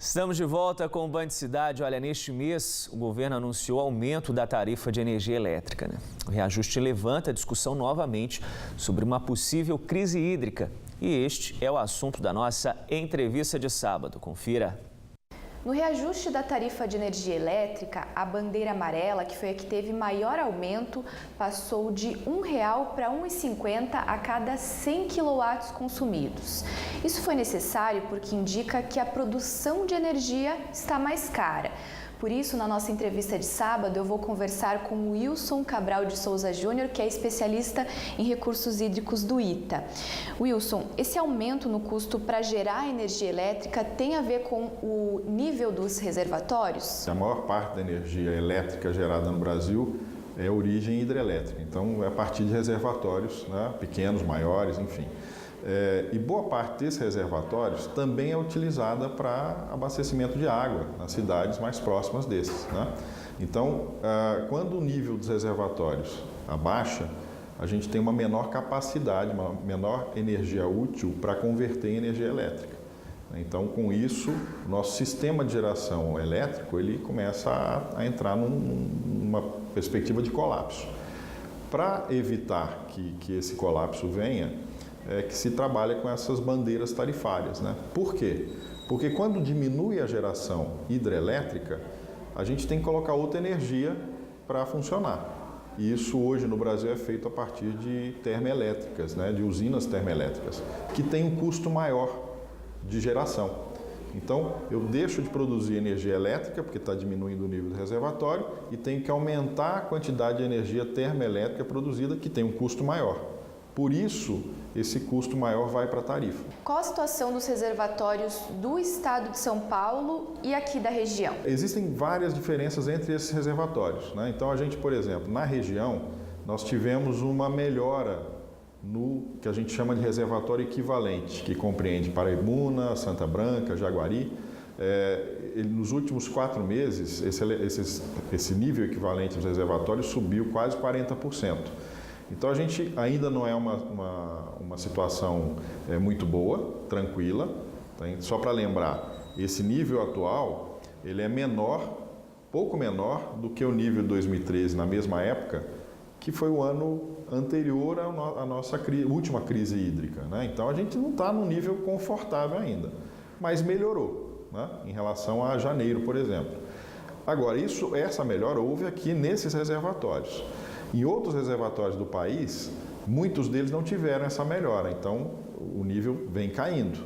Estamos de volta com o Band Cidade. Olha, neste mês o governo anunciou aumento da tarifa de energia elétrica, O reajuste levanta a discussão novamente sobre uma possível crise hídrica. E este é o assunto da nossa entrevista de sábado. Confira. No reajuste da tarifa de energia elétrica, a bandeira amarela, que foi a que teve maior aumento, passou de R$ 1,00 para R$ 1,50 a cada 100 kW consumidos. Isso foi necessário porque indica que a produção de energia está mais cara. Por isso, na nossa entrevista de sábado, eu vou conversar com o Wilson Cabral de Souza Júnior, que é especialista em recursos hídricos do ITA. Wilson, esse aumento no custo para gerar energia elétrica tem a ver com o nível dos reservatórios? A maior parte da energia elétrica gerada no Brasil é origem hidrelétrica, então é a partir de reservatórios, pequenos, maiores, enfim. E boa parte desses reservatórios também é utilizada para abastecimento de água nas cidades mais próximas desses. Então, quando o nível dos reservatórios abaixa, a gente tem uma menor capacidade, uma menor energia útil para converter em energia elétrica. Então, com isso, o nosso sistema de geração elétrico ele começa a entrar numa perspectiva de colapso. Para evitar que esse colapso venha, é que se trabalha com essas bandeiras tarifárias. Por quê? Porque quando diminui a geração hidrelétrica, a gente tem que colocar outra energia para funcionar. E isso hoje no Brasil é feito a partir de termoelétricas, de usinas termoelétricas, que tem um custo maior de geração. Então, eu deixo de produzir energia elétrica, porque está diminuindo o nível do reservatório, e tenho que aumentar a quantidade de energia termoelétrica produzida, que tem um custo maior. Por isso, esse custo maior vai para a tarifa. Qual a situação dos reservatórios do estado de São Paulo e aqui da região? Existem várias diferenças entre esses reservatórios. Então, a gente, por exemplo, na região, nós tivemos uma melhora no que a gente chama de reservatório equivalente, que compreende Paraibuna, Santa Branca, Jaguari. Nos últimos 4 meses, esse nível equivalente dos reservatórios subiu quase 40%. Então, a gente ainda não é uma situação muito boa, tranquila. Só para lembrar, esse nível atual ele é pouco menor do que o nível de 2013, na mesma época, que foi o ano anterior à nossa última crise hídrica. Então, a gente não está num nível confortável ainda, mas melhorou em relação a janeiro, por exemplo. Agora, essa melhora houve aqui nesses reservatórios. Em outros reservatórios do país, muitos deles não tiveram essa melhora, então o nível vem caindo.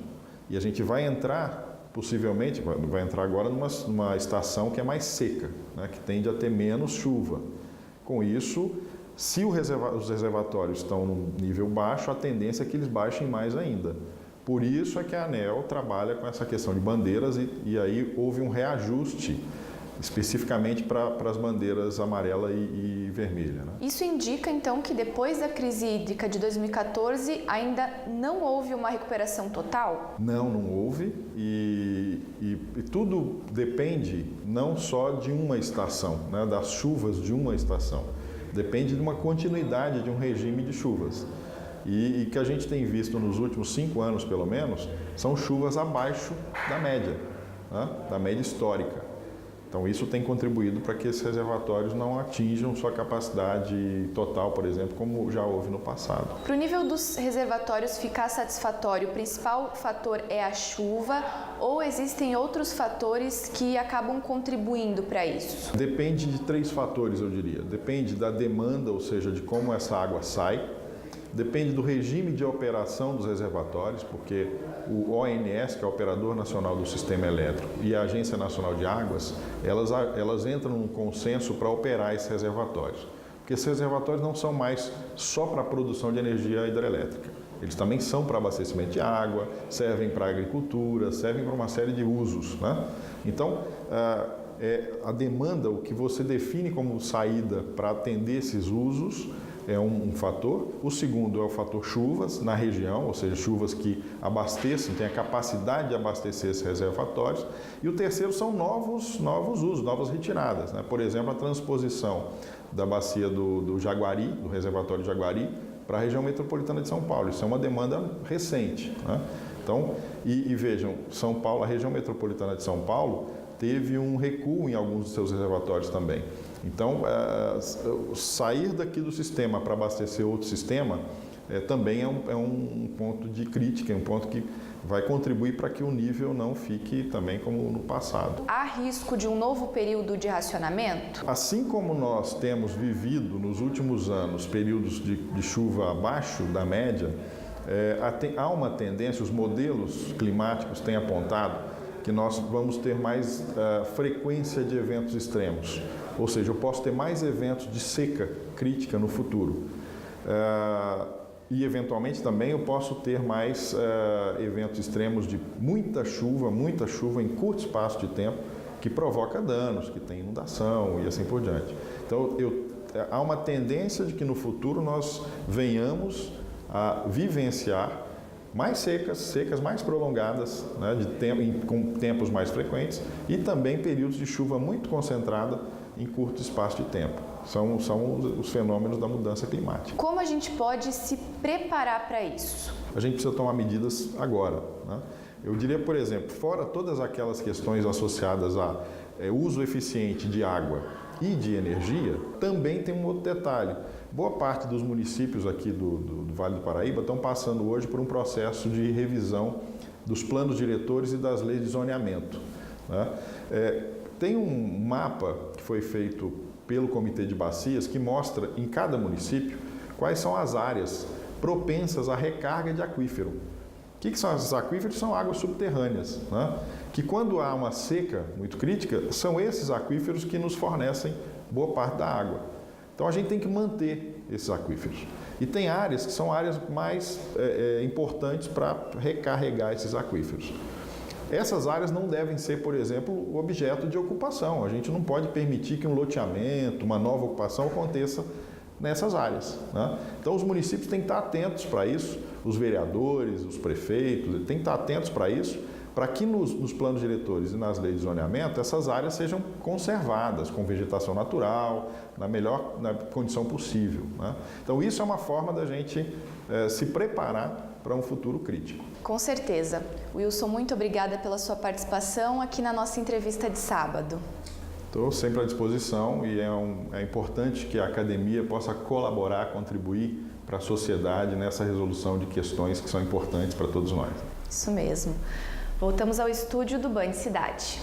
E a gente vai entrar, possivelmente, vai entrar agora numa estação que é mais seca, que tende a ter menos chuva. Com isso, se os reservatórios estão no nível baixo, a tendência é que eles baixem mais ainda. Por isso é que a ANEEL trabalha com essa questão de bandeiras e aí houve um reajuste especificamente para as bandeiras amarela e vermelha. Isso indica, então, que depois da crise hídrica de 2014 ainda não houve uma recuperação total? Não houve e tudo depende não só de uma estação, das chuvas de uma estação. Depende de uma continuidade de um regime de chuvas. E que a gente tem visto nos últimos 5 anos, pelo menos, são chuvas abaixo da média histórica. Então, isso tem contribuído para que esses reservatórios não atinjam sua capacidade total, por exemplo, como já houve no passado. Para o nível dos reservatórios ficar satisfatório, o principal fator é a chuva ou existem outros fatores que acabam contribuindo para isso? Depende de 3 fatores, eu diria. Depende da demanda, ou seja, de como essa água sai. Depende do regime de operação dos reservatórios, porque o ONS, que é o Operador Nacional do Sistema Elétrico, e a Agência Nacional de Águas, elas entram num consenso para operar esses reservatórios. Porque esses reservatórios não são mais só para a produção de energia hidrelétrica. Eles também são para abastecimento de água, servem para a agricultura, servem para uma série de usos. Então, a demanda, o que você define como saída para atender esses usos, é um fator. O segundo é o fator chuvas na região, ou seja, chuvas que abastecem, têm a capacidade de abastecer esses reservatórios. E o terceiro são novos usos, novas retiradas. Por exemplo, a transposição da bacia do Jaguari, do reservatório Jaguari, para a região metropolitana de São Paulo. Isso é uma demanda recente. Então, e vejam, São Paulo, a região metropolitana de São Paulo teve um recuo em alguns dos seus reservatórios também. Então, sair daqui do sistema para abastecer outro sistema também é um ponto de crítica, é um ponto que vai contribuir para que o nível não fique também como no passado. Há risco de um novo período de racionamento? Assim como nós temos vivido nos últimos anos períodos de chuva abaixo da média, há uma tendência, os modelos climáticos têm apontado que nós vamos ter mais frequência de eventos extremos. Ou seja, eu posso ter mais eventos de seca crítica no futuro. E, eventualmente, também eu posso ter mais eventos extremos de muita chuva em curto espaço de tempo, que provoca danos, que tem inundação e assim por diante. Então, há uma tendência de que no futuro nós venhamos a vivenciar mais secas mais prolongadas, né, com tempos mais frequentes e também períodos de chuva muito concentrada em curto espaço de tempo. São os fenômenos da mudança climática. Como a gente pode se preparar para isso? A gente precisa tomar medidas agora, né? Eu diria, por exemplo, fora todas aquelas questões associadas a uso eficiente de água e de energia, também tem um outro detalhe. Boa parte dos municípios aqui do Vale do Paraíba estão passando hoje por um processo de revisão dos planos diretores e das leis de zoneamento, né? Tem um mapa que foi feito pelo Comitê de Bacias que mostra em cada município quais são as áreas propensas à recarga de aquífero. O que são esses aquíferos? São águas subterrâneas, né? Que quando há uma seca muito crítica, são esses aquíferos que nos fornecem boa parte da água. Então a gente tem que manter esses aquíferos. E tem áreas que são áreas mais importantes para recarregar esses aquíferos. Essas áreas não devem ser, por exemplo, objeto de ocupação. A gente não pode permitir que um loteamento, uma nova ocupação aconteça nessas áreas, né? Então os municípios têm que estar atentos para isso, os vereadores, os prefeitos, têm que estar atentos para isso, para que nos planos diretores e nas leis de zoneamento essas áreas sejam conservadas com vegetação natural, na condição possível, né? Então isso é uma forma da gente se preparar para um futuro crítico. Com certeza. Wilson, muito obrigada pela sua participação aqui na nossa entrevista de sábado. Estou sempre à disposição e é importante que a academia possa colaborar, contribuir para a sociedade nessa resolução de questões que são importantes para todos nós. Isso mesmo. Voltamos ao estúdio do Band Cidade.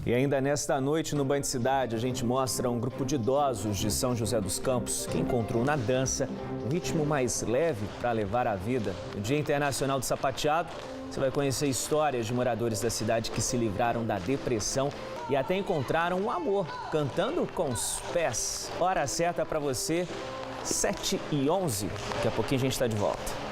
E ainda nesta noite no Band Cidade, a gente mostra um grupo de idosos de São José dos Campos que encontrou na dança um ritmo mais leve para levar a vida. No Dia Internacional do Sapateado, você vai conhecer histórias de moradores da cidade que se livraram da depressão e até encontraram um amor, cantando com os pés. Hora certa para você, 7h11. Daqui a pouquinho a gente está de volta.